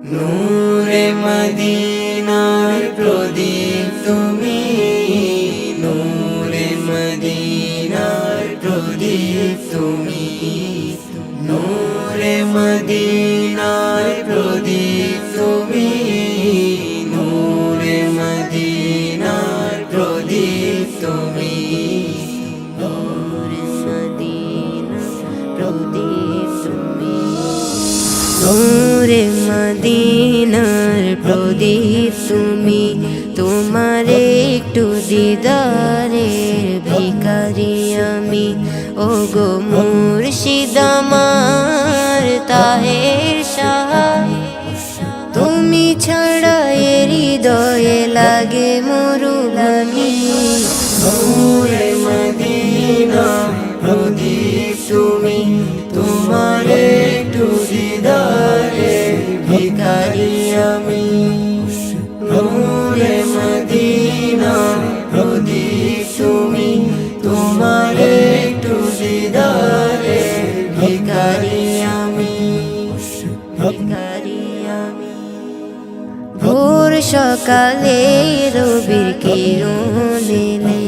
নূরে মদিনার প্রদীপ তুমি, নূরে মদিনার প্রদীপ তুমি, নূরে মদিনার প্রদীপ তুমি, নূরে মদিনার প্রদীপ তুমি, নূরে মদিনার প্রদীপ তুমি, নূরে মদিনার প্রদীপ তুমি। তোমার একটু দিদারের ভিখারি আমি, ও গো মুর্শিদ আমার তাহের শাহ। তুমি ছাড়া এ হৃদয়ে লাগে মরুভূমি। নূরে মদিনার প্রদীপ তুমি, তোমার একটু দিদারে ভিখারি আমি। নূরে মদিনার প্রদীপ তুমি, তোমার একটু দিদারে ভিখারি আমি, ভিখারি আমি। ভোর সকালে রবির কিরণ এলে,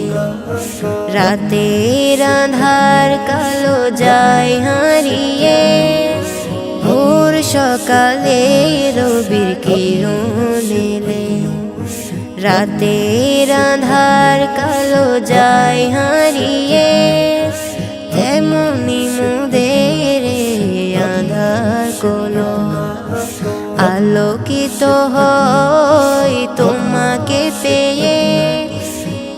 রাতের আঁধার কালো যায় হারিয়ে। ভোর সকালে রবির কিরণ এলে, রাতের আঁধার কালো যায় হারিয়ে। তেমনি মোদের আঁধার কলো আলোকিত হয় তোমাকে পেয়ে।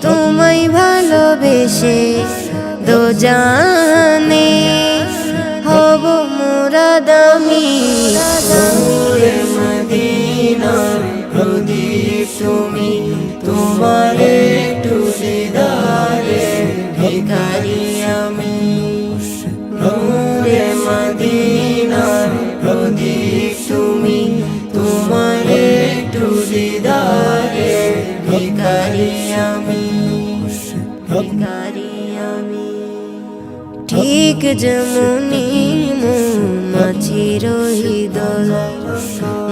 তোমায় ভালোবেসে দোজানে হব মুরাদ আমি। নূরে মদিনার প্রদীপ তুমি, তোমার একটু দিদারে ভিখারি আমি। নূরে মদিনার প্রদীপ তুমি, তোমার একটু দিদারে ভিখারি আমি, ভিখারি আমি। ঠিক যেমনি মৌমাছির দল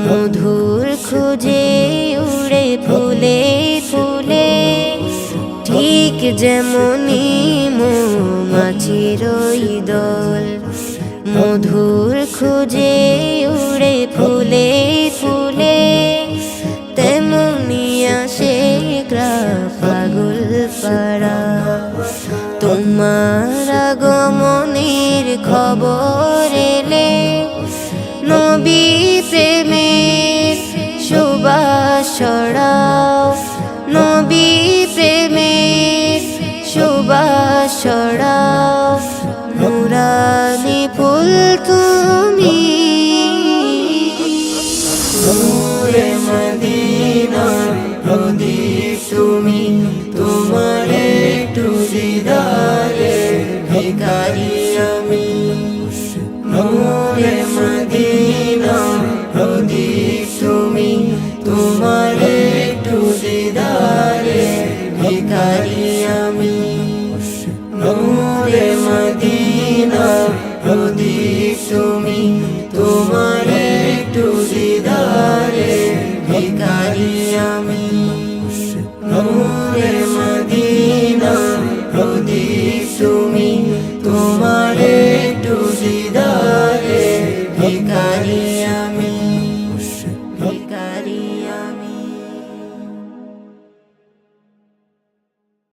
মধুর খুঁজে উড়ে ফুলে ফুলে। ঠিক যেমনি মৌমাছির দল মধুর খুঁজে উড়ে ফুলে ফুলে। তেমনি আসে পাগল পাড়া তোমার আগমনের খবর এলে। নবী প্রেমের সুবাস ছড়াও, নবী প্রেমের সুবাস ছড়াও। নুরানি ফুল তুমি, নূরে মদিনার প্রদীপ তুমি, তোমার একটু দিদারে ভিখারি আমি। নূরে মদিনার প্রদীপ তুমি, তোমার একটু দিদারে ভিখারি আমি। নূরে মদিনার প্রদীপ তুমি, তোমার একটু দিদারে